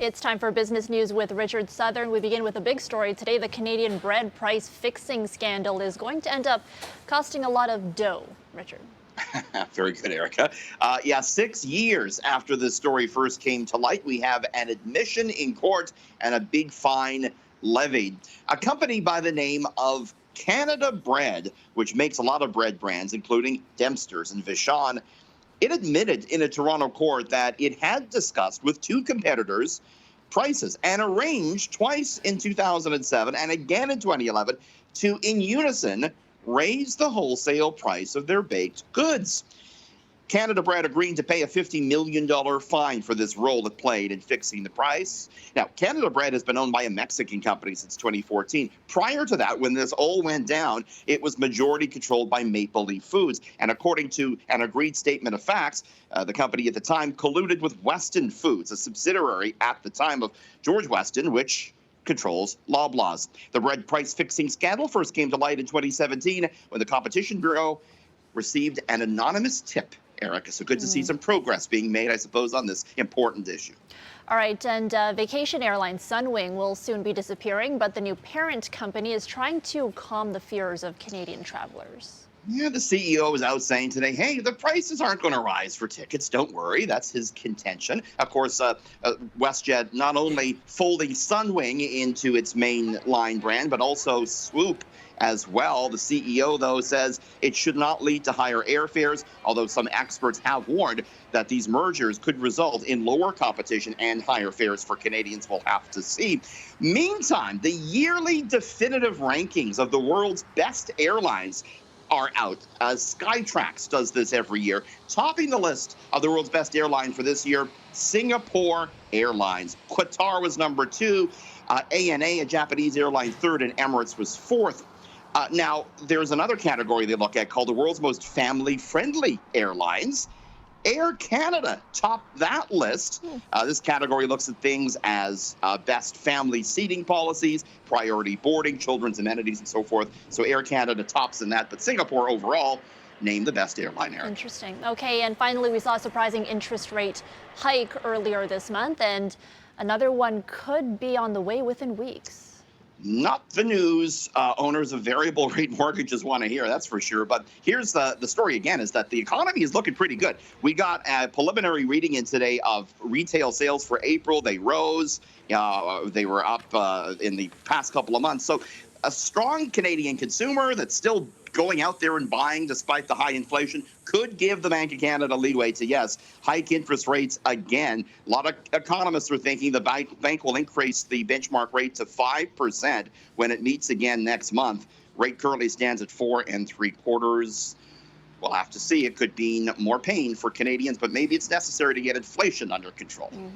It's time for business news with Richard Southern. We begin with a big story today. The Canadian bread price fixing scandal is going to end up costing a lot of dough. Richard. Very good, Erica. 6 years after this story first came to light, we have an admission in court and a big fine levied. A company by the name of Canada Bread, which makes a lot of bread brands, including Dempster's and Vachon, it admitted in a Toronto court that it had discussed with two competitors prices and arranged twice in 2007 and again in 2011 to, in unison, raise the wholesale price of their baked goods. Canada Bread agreeing to pay a $50 million fine for this role it played in fixing the price. Now, Canada Bread has been owned by a Mexican company since 2014. Prior to that, when this all went down, it was majority controlled by Maple Leaf Foods. And according to an agreed statement of facts, the company at the time colluded with Weston Foods, a subsidiary at the time of George Weston, which controls Loblaws. The bread price fixing scandal first came to light in 2017 when the Competition Bureau received an anonymous tip, Erica. So good to see some progress being made, I suppose, on this important issue. All right, and vacation airline Sunwing will soon be disappearing, but the new parent company is trying to calm the fears of Canadian travelers. Yeah, the CEO was out saying today, hey, the prices aren't going to rise for tickets. Don't worry. That's his contention. Of course, WestJet not only folding Sunwing into its main line brand, but also Swoop as well. The CEO, though, says it should not lead to higher airfares, although some experts have warned that these mergers could result in lower competition and higher fares for Canadians. We'll have to see. Meantime, the yearly definitive rankings of the world's best airlines are out. Skytrax does this every year. Topping the list of the world's best airline for this year, Singapore Airlines. Qatar was number 2, ANA, a Japanese airline, 3rd, and Emirates was 4th. Now, there's another category they look at called the world's most family-friendly airlines. Air Canada topped that list. This category looks at things as best family seating policies, priority boarding, children's amenities, and so forth. So Air Canada tops in that, but Singapore overall named the best airline, Eric. Interesting. Okay, and finally, we saw a surprising interest rate hike earlier this month, and another one could be on the way within weeks. Not the news owners of variable rate mortgages want to hear, that's for sure. But here's the story again, is that the economy is looking pretty good. We got a preliminary reading in today of retail sales for April. They rose. They were up in the past couple of months. So a strong Canadian consumer that's still going out there and buying despite the high inflation could give the Bank of Canada leeway to, yes, hike interest rates again. A lot of economists are thinking the bank will increase the benchmark rate to 5% when it meets again next month. Rate currently stands at 4 3/4. We'll have to see. It could mean more pain for Canadians, but maybe it's necessary to get inflation under control.